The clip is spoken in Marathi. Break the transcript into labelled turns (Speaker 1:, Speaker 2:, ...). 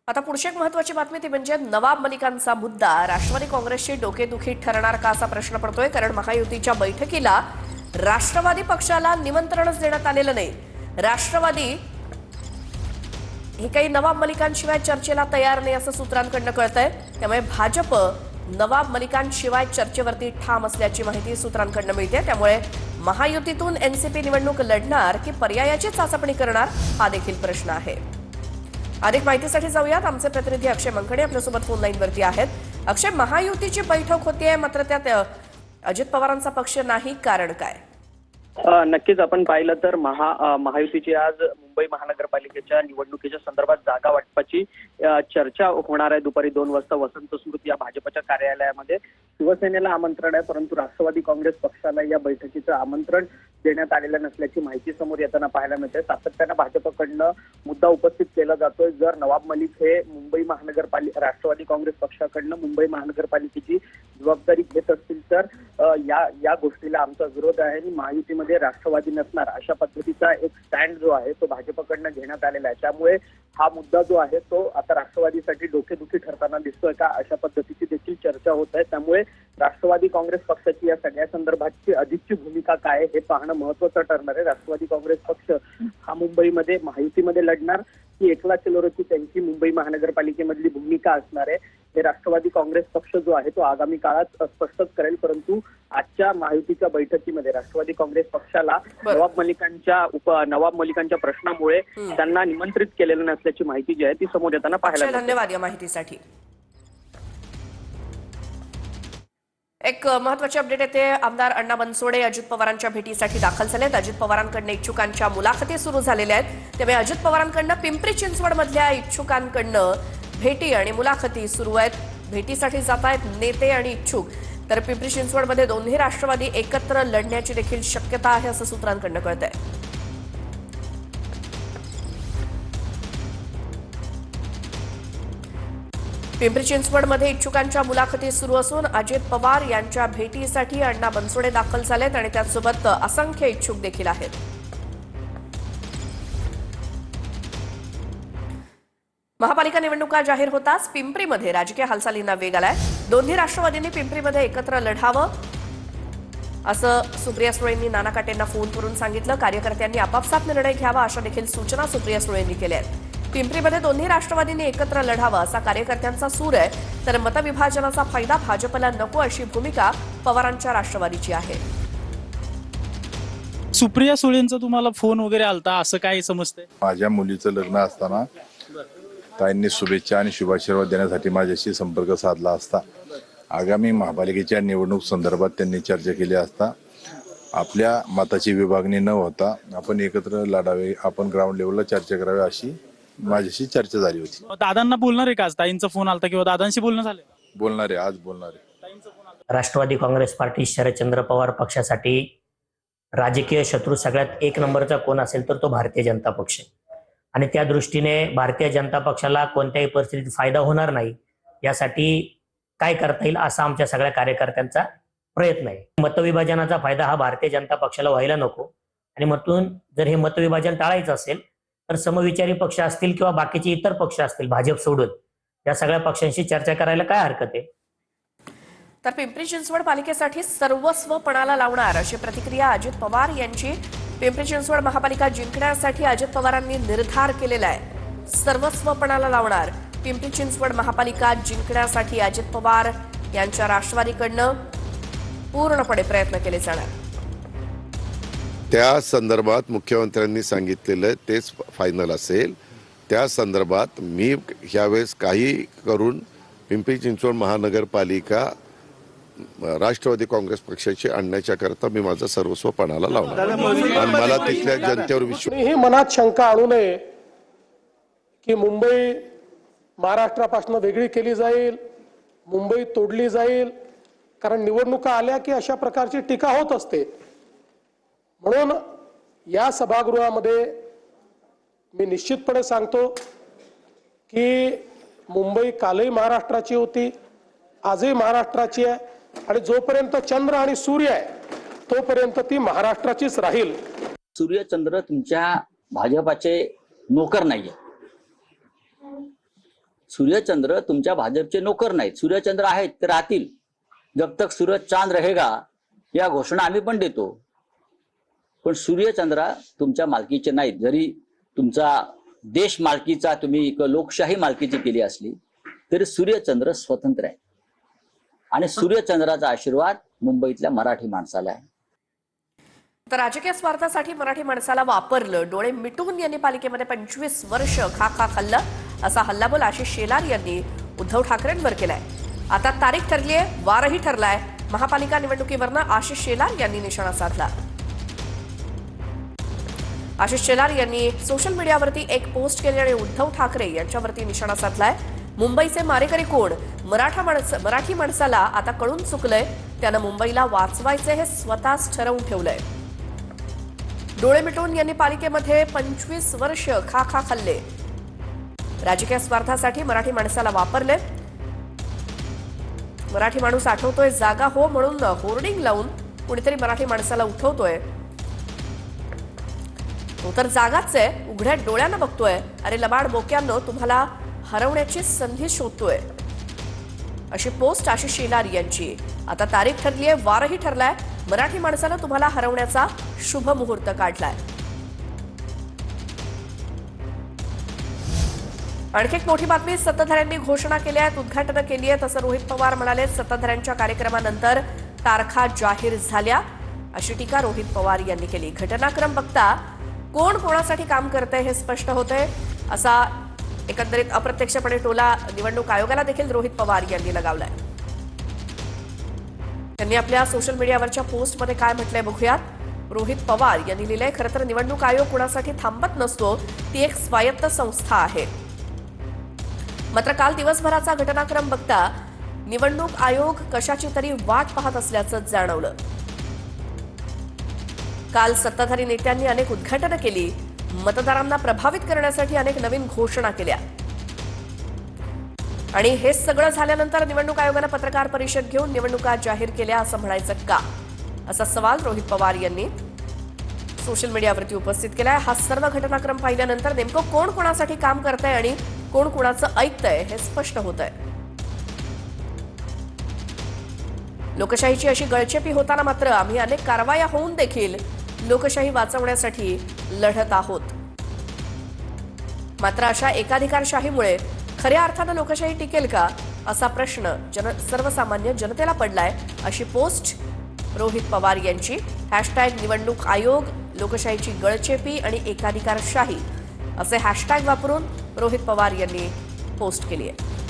Speaker 1: आता पुढची एक महत्त्वाची बातमी ती म्हणजे नवाब मलिकांचा मुद्दा राष्ट्रवादी काँग्रेसची डोकेदुखी ठरणार का असा प्रश्न पडतोय। कारण महायुतीच्या बैठकीला राष्ट्रवादी पक्षाला निमंत्रणच देण्यात आलेलं नाही। राष्ट्रवादी हे काही नवाब मलिकांशिवाय चर्चेला तयार नाही असं सूत्रांकडून कळतंय। त्यामुळे भाजप नवाब मलिकांशिवाय चर्चेवरती ठाम असल्याची माहिती सूत्रांकडून मिळते। त्यामुळे महायुतीतून एनसीपी निवडणूक लढणार की पर्यायाची चाचपणी करणार हा देखील प्रश्न आहे। अधिक माहितीसाठी जाऊयात। आमचे प्रतिनिधी अक्षय मंखडे आपल्यासोबत फोन लाईनवरती आहेत। अक्षय, महायुतीची बैठक होतीये मात्र त्यात अजित पवारांचा पक्ष नाही, कारण काय?
Speaker 2: नक्कीच आपण पाहिलं तर महायुतीची आज मुंबई महानगरपालिकेच्या निवडणुकीच्या संदर्भात जागा वाटपाची चर्चा होणार आहे। दुपारी 2 वाजता वसंत स्मृती या भाजपच्या कार्यालयामध्ये शिवसेनेला आमंत्रण आहे, परंतु राष्ट्रवादी काँग्रेस पक्षाला या बैठकीचं आमंत्रण देण्यात आलेलं नसल्याची माहिती समोर येताना पाहायला मिळते। सातत्यानं भाजपकडनं मुद्दा उपस्थित केला जातोय, जर नवाब मलिक हे मुंबई महानगरपालिका राष्ट्रवादी काँग्रेस पक्षाकडनं मुंबई महानगरपालिकेची जबाबदारी घेत असतील तर या गोष्टीला आमचा विरोध आहे आणि महायुतीमध्ये राष्ट्रवादी नसणार अशा पद्धतीचा एक स्टँड जो आहे तो भाजपकडनं घेण्यात आलेला आहे। त्यामुळे हा मुद्दा जो आहे तो आता राष्ट्रवादीसाठी डोकेदुखी ठरताना दिसतोय का अशा पद्धतीची देखील चर्चा होत आहे। त्यामुळे राष्ट्रवादी काँग्रेस पक्षाची या सगळ्या संदर्भातची अधिकची भूमिका काय आहे हे पाहणं महत्त्वाचं ठरणार आहे। राष्ट्रवादी काँग्रेस पक्ष हा मुंबईमध्ये महायुतीमध्ये लढणार की एकला चलोरची त्यांची मुंबई महानगरपालिकेमधली भूमिका असणार आहे हे राष्ट्रवादी काँग्रेस पक्ष जो आहे तो आगामी काळात स्पष्टच करेल। परंतु आजच्या महायुतीच्या बैठकीमध्ये राष्ट्रवादी काँग्रेस पक्षाला नवाब मलिकांच्या प्रश्नामुळे त्यांना निमंत्रित केलेलं नसल्याची माहिती जी आहे ती समोर येताना पाहायला मिळते।
Speaker 1: धन्यवाद या माहितीसाठी। एक महत्त्वाची अपडेट येते। आमदार अण्णा बनसोडे अजित पवारांच्या भेटीसाठी दाखल झालेत। अजित पवारांकडून इच्छुकांच्या मुलाखती सुरू झालेल्या आहेत। त्यामुळे अजित पवारांकडून पिंपरी चिंचवड मधल्या इच्छुकांकडून भेटी आणि मुलाखती सुरू आहेत। भेटीसाठी जात आहेत नेते आणि इच्छुक। तर पिंपरी चिंचवडमध्ये दोन्ही राष्ट्रवादी एकत्र लढण्याची देखील शक्यता आहे असं सूत्रांकडून कळतंय। पिंपरी चिंचवडमध्ये इच्छुकांच्या मुलाखती सुरू असून अजित पवार यांच्या भेटीसाठी अण्णा बनसोडे दाखल झालेत आणि त्यासोबत असंख्य इच्छुक देखील आहेत। महापालिका निवडणुका जाहीर होताच पिंपरीमध्ये राजकीय हालचालींना वेग आलाय। दोन्ही राष्ट्रवादींनी पिंपरीमध्ये एकत्र लढावं असं सुप्रिया सुळेंनी नाना काटेंना फोन करून सांगितलं। कार्यकर्त्यांनी आपापसात निर्णय घ्यावा अशा देखील सूचना सुप्रिया सुळेंनी केल्या आहेत। पिंपरीमध्ये दोन्ही राष्ट्रवादींनी एकत्र लढावं असा कार्यकर्त्यांचा सूर आहे, तर मतविभाजनाचा फायदा भाजपला नको अशी भूमिका पवारांच्या राष्ट्रवादीची आहे।
Speaker 3: सुप्रिया सुळेंचा तुम्हाला फोन वगैरे आलता असं काय समजतंय?
Speaker 4: माझ्या मुलीचं लग्न असताना ताईंनी शुभेच्छा आणि शुभाशीर्वाद देण्यासाठी माझ्याशी संपर्क साधला असता आगामी महापालिकेच्या निवडणूक संदर्भात त्यांनी चर्चा केली असता आपल्या मताची विभागणी न होता आपण एकत्र लढावे, आपण ग्राउंड लेवलला चर्चा करावी अशी माझ्याशी चर्चा झाली होती।
Speaker 3: दादांना बोलणार आहे का? आज ताईंचा फोन आलता किंवा दादांशी बोलणं झालं?
Speaker 4: बोलणार आहे, आज बोलणार आहे।
Speaker 5: राष्ट्रवादी काँग्रेस पार्टी शरदचंद्र पवार पक्षासाठी राजकीय शत्रू सगळ्यात एक नंबरचा कोण असेल तर तो भारतीय जनता पक्ष आहे आणि त्या दृष्टीने भारतीय जनता पक्षाला कोणत्याही परिस्थितीत फायदा होणार नाही यासाठी काय करता येईल असा आमच्या सगळ्या कार्यकर्त्यांचा प्रयत्न आहे। मतविभाजनाचा फायदा हा भारतीय जनता पक्षाला व्हायला नको आणि म्हणून जर हे मतविभाजन टाळायचं असेल तर समविचारी पक्ष असतील किंवा बाकीचे इतर पक्ष असतील भाजप सोडून या सगळ्या पक्षांशी चर्चा करायला काय हरकत आहे।
Speaker 1: तर पिंपरी चिंचवड पालिकेसाठी सर्वस्व पणाला लावणार अशी प्रतिक्रिया अजित पवार यांची। पिंपरी चिंचवड महापालिका जिंकण्यासाठी अजित पवारांनी निर्धार केलेला आहे। सर्वस्व पणाला लावणार पिंपरी चिंचवड महापालिका जिंकण्यासाठी अजित पवार यांच्या राष्ट्रवादीकडनं पूर्णपणे प्रयत्न केले जाणार।
Speaker 6: त्या संदर्भात मुख्यमंत्र्यांनी सांगितलेलं तेच फायनल असेल। त्या संदर्भात मी ह्यावेळेस काही करून पिंपरी चिंचवड महानगरपालिका राष्ट्रवादी काँग्रेस पक्षाची आणण्याच्या करता मी माझं सर्वस्व पणाला लावणार आणि मला तिथल्या जनतेवर विश्वास।
Speaker 7: ही मनात शंका आणू नये की मुंबई महाराष्ट्रापासून वेगळी केली जाईल, मुंबई तोडली जाईल, कारण निवडणुका आल्या की अशा प्रकारची टीका होत असते। म्हणून या सभागृहामध्ये मी निश्चितपणे सांगतो की मुंबई कालही महाराष्ट्राची होती, आजही महाराष्ट्राची आहे आणि जोपर्यंत चंद्र आणि सूर्य आहे तोपर्यंत ती महाराष्ट्राचीच राहील।
Speaker 8: सूर्यचंद्र तुमच्या भाजपाचे नोकर नाहीये। सूर्यचंद्र तुमच्या भाजपचे नोकर नाहीत. सूर्यचंद्र आहेत ते राहतील. जब तक सूरज चांद रहेगा या घोषणा आम्ही पण देतो. पण सूर्यचंद्र तुमच्या मालकीचे नाहीत. जरी तुमचा देश मालकीचा तुम्ही एक लोकशाही मालकीची केली असली तरी सूर्यचंद्र स्वतंत्र आहे आणि सूर्यचंद्राचा आशीर्वाद मुंबईतल्या मराठी माणसाला आहे.
Speaker 1: तर राजकीय स्वार्थासाठी मराठी माणसाला वापरलं, डोळे मिटून यांनी पालिकेमध्ये 25 वर्ष खा खाल्लं, असा हल्लाबोल आशिष शेलार यांनी उद्धव ठाकरेंवर केलाय. आता तारीख ठरलीय, वारही ठरलाय. महापालिका निवडणुकीवरनं आशिष शेलार यांनी निशाणा साधला. आशिष शेलार यांनी सोशल मीडियावरती एक पोस्ट केली आणि उद्धव ठाकरे यांच्यावरती निशाणा साधलाय. मुंबईचे मारेकरी कोण? मराठी माणसाला आता कळून चुकलंय. त्यानं मुंबईला वाचवायचे हे स्वतःच ठरवून ठेवलंय. डोळे मिटून यांनी पालिकेमध्ये 25 वर्ष खा खाल्ले. राजकीय स्वार्थासाठी मराठी माणसाला वापरले. मराठी माणूस आठवतोय जागा हो म्हणून होर्डिंग लावून कुणीतरी मराठी माणसाला उठवतोय. तो तर जागाच आहे, उघड्या डोळ्यानं बघतोय. अरे लबाड बोक्यांनो, तुम्हाला हरवण्याची संधी शोधतोय. अशी पोस्ट आशिष शेलार यांची. आता तारीख ठरली आहे, वारही ठरलाय. मराठी माणसानं तुम्हाला हरवण्याचा शुभ मुहूर्त काढलाय. आणखी एक मोठी बातमी. सत्ताधाऱ्यांनी घोषणा केल्या आहेत, उद्घाटनं केली आहेत, असं रोहित पवार म्हणाले. सत्ताधाऱ्यांच्या कार्यक्रमानंतर तारखा जाहीर झाल्या, अशी टीका रोहित पवार यांनी केली. घटनाक्रम बघता कोण कोणासाठी काम करतंय हे स्पष्ट होतंय, असा एकंदरीत अप्रत्यक्षपणे टोला निवडणूक आयोगाला देखील रोहित पवार यांनी लगावलाय. त्यांनी आपल्या सोशल मीडियावरच्या पोस्टमध्ये काय म्हटलंय बघूयात. रोहित पवार यांनी लिहिलंय, खरं तर निवडणूक आयोग कुणासाठी थांबत नसतो, ती एक स्वायत्त संस्था आहे. मात्र काल दिवसभराचा घटनाक्रम बघता निवडणूक आयोग कशाची तरी वाट पाहत असल्याचं जाणवलं. काल सत्ताधारी नेत्यांनी अनेक उद्घाटनं केली, मतदारांना प्रभावित करण्यासाठी अनेक नवीन घोषणा केल्या. आणि हे सगळं झाल्यानंतर निवडणूक आयोगानं पत्रकार परिषद घेऊन निवडणुका जाहीर केल्या असं म्हणायचं का, असा सवाल रोहित पवार यांनी सोशल मीडियावरती उपस्थित केलाय. हा सर्व घटनाक्रम पाहिल्यानंतर नेमकं कोण कोणासाठी काम करतंय आणि कोण कोणाचं ऐकतंय हे स्पष्ट होतंय. लोकशाहीची अशी गळचेपी होताना मात्र आम्ही अनेक कारवाया होऊन देखील लोकशाही वाचवण्यासाठी लढत आहोत. मात्र अशा एकाधिकारशाहीमुळे खऱ्या अर्थानं लोकशाही टिकेल का, असा प्रश्न सर्वसामान्य जनतेला पडलाय. अशी पोस्ट रोहित पवार यांची. #निवडणूक आयोग, लोकशाहीची गळचेपी आणि एकाधिकारशाही असे हॅशटॅग वापरून रोहित पवार यांनी पोस्ट केली आहे.